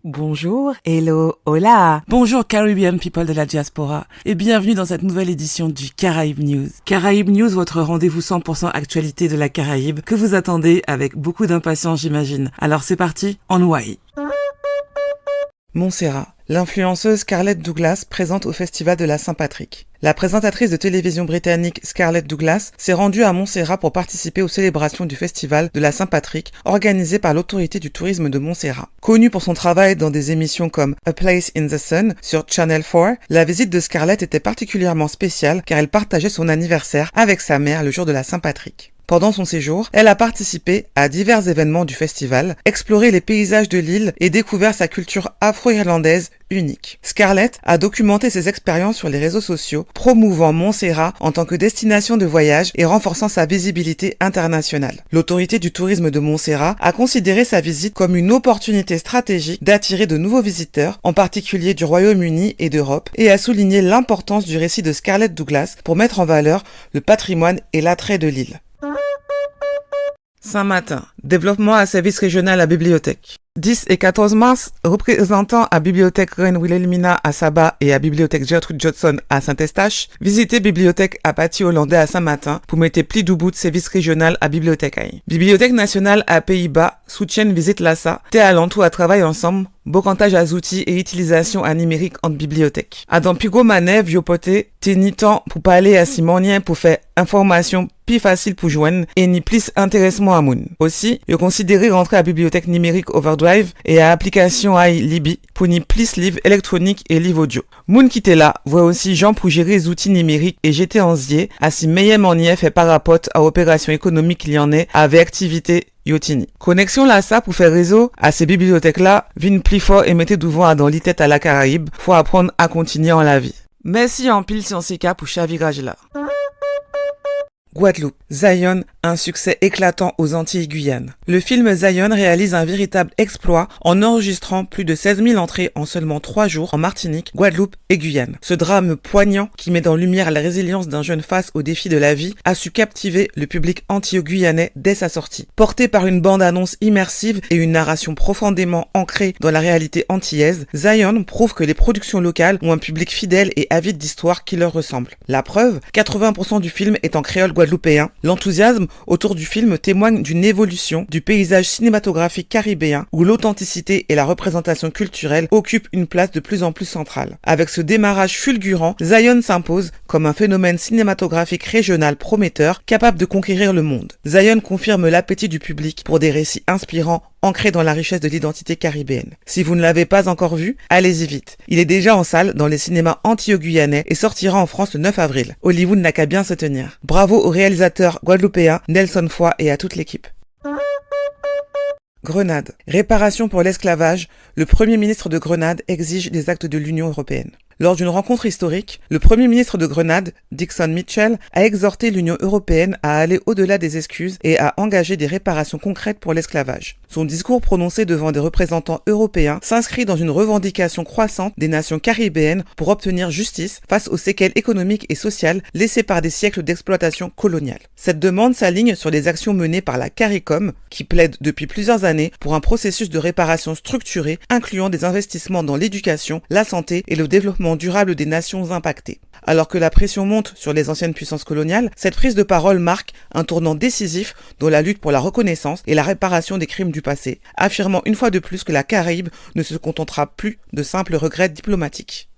Bonjour, hello, hola. Bonjour Caribbean people de la diaspora et bienvenue dans cette nouvelle édition du Caraïbes News. Caraïbes News, votre rendez-vous 100% actualité de la Caraïbe que vous attendez avec beaucoup d'impatience j'imagine. Alors c'est parti, en Hawaï. Montserrat. L'influenceuse Scarlett Douglas présente au Festival de la Saint-Patrick. La présentatrice de télévision britannique Scarlett Douglas s'est rendue à Montserrat pour participer aux célébrations du Festival de la Saint-Patrick organisé par l'autorité du tourisme de Montserrat. Connue pour son travail dans des émissions comme A Place in the Sun sur Channel 4, la visite de Scarlett était particulièrement spéciale car elle partageait son anniversaire avec sa mère le jour de la Saint-Patrick. Pendant son séjour, elle a participé à divers événements du festival, exploré les paysages de l'île et découvert sa culture afro-irlandaise unique. Scarlett a documenté ses expériences sur les réseaux sociaux, promouvant Montserrat en tant que destination de voyage et renforçant sa visibilité internationale. L'autorité du tourisme de Montserrat a considéré sa visite comme une opportunité stratégique d'attirer de nouveaux visiteurs, en particulier du Royaume-Uni et d'Europe, et a souligné l'importance du récit de Scarlett Douglas pour mettre en valeur le patrimoine et l'attrait de l'île. Saint-Martin. Développement à service régional à bibliothèque. 10 et 14 mars, représentants à Bibliothèque Reine Wilhelmina à Saba et à Bibliothèque Gertrude Johnson à Saint-Eustache, visitez Bibliothèque à Paty Hollandais à Saint-Martin pour mettre pli du bout de service régional à Bibliothèque. Bibliothèque nationale à Pays-Bas soutiennent visite l'assa, t'es alentour à travailler ensemble, bocantage à outils et utilisation à numérique entre bibliothèques. À dans Pigo Manet, Viopoté, t'es ni temps pour parler à Simonien pour faire information plus facile pour joindre et ni plus intéressement à moun. Aussi, je considérez rentrer à bibliothèque numérique Overdrive et à application Libby pour ni plus livres électroniques et livres audio. Moun qui t'est là, voit aussi Jean pour gérer les outils numériques et jeter en zier à si meilleur manier fait par rapport à opération économique qu'il y en est avec activité Yotini. Connexion LASA pour faire réseau à ces bibliothèques-là, vine plus fort et mettez devant dans l'itête à la Caraïbe, faut apprendre à continuer en la vie. Merci en pile sur ces cas pour chavirage là. Guadeloupe. Zion, un succès éclatant aux Antilles-Guyane. Le film Zion réalise un véritable exploit en enregistrant plus de 16 000 entrées en seulement 3 jours en Martinique, Guadeloupe et Guyane. Ce drame poignant qui met en lumière la résilience d'un jeune face aux défis de la vie a su captiver le public antillo-guyanais dès sa sortie. Porté par une bande-annonce immersive et une narration profondément ancrée dans la réalité antillaise, Zion prouve que les productions locales ont un public fidèle et avide d'histoires qui leur ressemblent. La preuve, 80% du film est en créole guadeloupéen. L'enthousiasme autour du film témoigne d'une évolution du paysage cinématographique caribéen où l'authenticité et la représentation culturelle occupent une place de plus en plus centrale. Avec ce démarrage fulgurant, Zion s'impose comme un phénomène cinématographique régional prometteur capable de conquérir le monde. Zion confirme l'appétit du public pour des récits inspirants ancré dans la richesse de l'identité caribéenne. Si vous ne l'avez pas encore vu, allez-y vite. Il est déjà en salle dans les cinémas antillo-guyanais et sortira en France le 9 avril. Hollywood n'a qu'à bien se tenir. Bravo au réalisateur guadeloupéen Nelson Foy et à toute l'équipe. Grenade. Réparation pour l'esclavage. Le Premier ministre de Grenade exige des actes de l'Union européenne. Lors d'une rencontre historique, le Premier ministre de Grenade, Dixon Mitchell, a exhorté l'Union européenne à aller au-delà des excuses et à engager des réparations concrètes pour l'esclavage. Son discours prononcé devant des représentants européens s'inscrit dans une revendication croissante des nations caribéennes pour obtenir justice face aux séquelles économiques et sociales laissées par des siècles d'exploitation coloniale. Cette demande s'aligne sur les actions menées par la CARICOM, qui plaide depuis plusieurs années pour un processus de réparation structuré incluant des investissements dans l'éducation, la santé et le développement durable des nations impactées. Alors que la pression monte sur les anciennes puissances coloniales, cette prise de parole marque un tournant décisif dans la lutte pour la reconnaissance et la réparation des crimes du passé, affirmant une fois de plus que la Caraïbe ne se contentera plus de simples regrets diplomatiques.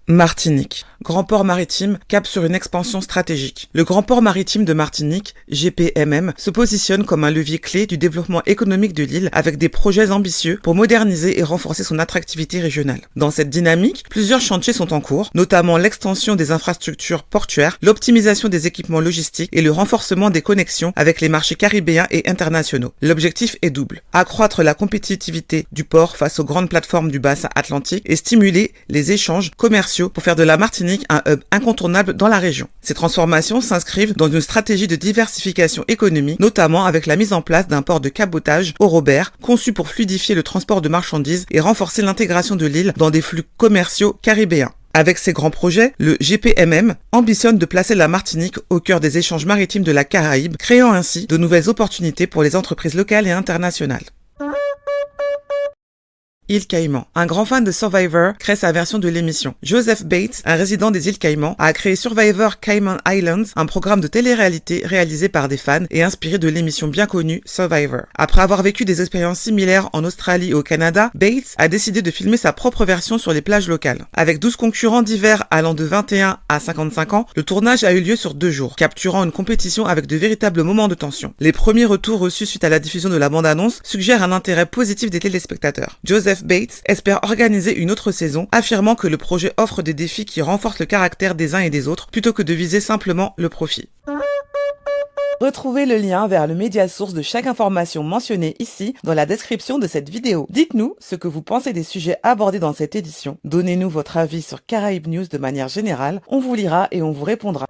Martinique. Grand port maritime cap sur une expansion stratégique. Le Grand port maritime de Martinique, GPMM, se positionne comme un levier clé du développement économique de l'île avec des projets ambitieux pour moderniser et renforcer son attractivité régionale. Dans cette dynamique, plusieurs chantiers sont en cours, notamment l'extension des infrastructures portuaires, l'optimisation des équipements logistiques et le renforcement des connexions avec les marchés caribéens et internationaux. L'objectif est double. Accroître la compétitivité du port face aux grandes plateformes du bassin atlantique et stimuler les échanges commerciaux pour faire de la Martinique un hub incontournable dans la région. Ces transformations s'inscrivent dans une stratégie de diversification économique, notamment avec la mise en place d'un port de cabotage au Robert, conçu pour fluidifier le transport de marchandises et renforcer l'intégration de l'île dans des flux commerciaux caribéens. Avec ses grands projets, le GPMM ambitionne de placer la Martinique au cœur des échanges maritimes de la Caraïbe, créant ainsi de nouvelles opportunités pour les entreprises locales et internationales. Îles Caïmans. Un grand fan de Survivor crée sa version de l'émission. Joseph Bates, un résident des îles Caïmans, a créé Survivor Cayman Islands, un programme de télé-réalité réalisé par des fans et inspiré de l'émission bien connue Survivor. Après avoir vécu des expériences similaires en Australie et au Canada, Bates a décidé de filmer sa propre version sur les plages locales. Avec 12 concurrents divers allant de 21 à 55 ans, le tournage a eu lieu sur 2 jours, capturant une compétition avec de véritables moments de tension. Les premiers retours reçus suite à la diffusion de la bande-annonce suggèrent un intérêt positif des téléspectateurs. Joseph Bates espère organiser une autre saison, affirmant que le projet offre des défis qui renforcent le caractère des uns et des autres, plutôt que de viser simplement le profit. Retrouvez le lien vers le média source de chaque information mentionnée ici dans la description de cette vidéo. Dites-nous ce que vous pensez des sujets abordés dans cette édition. Donnez-nous votre avis sur Caraïbes News de manière générale. On vous lira et on vous répondra.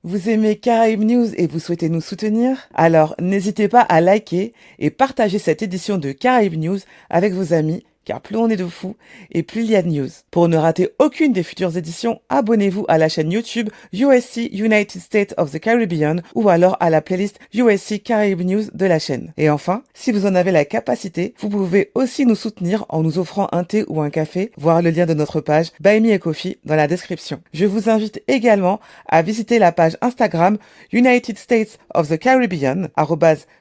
Vous aimez Caraïbes News et vous souhaitez nous soutenir? Alors n'hésitez pas à liker et partager cette édition de Caraïbes News avec vos amis, car plus on est de fous et plus il y a de news. Pour ne rater aucune des futures éditions, abonnez-vous à la chaîne YouTube USC United States of the Caribbean ou alors à la playlist USC Caraïbes News de la chaîne. Et enfin, si vous en avez la capacité, vous pouvez aussi nous soutenir en nous offrant un thé ou un café, voir le lien de notre page Buy Me a Coffee dans la description. Je vous invite également à visiter la page Instagram United States of the Caribbean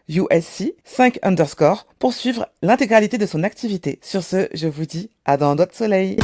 @USC 5_ pour suivre l'intégralité de son activité. Sur ce, je vous dis à dans d'autres soleils.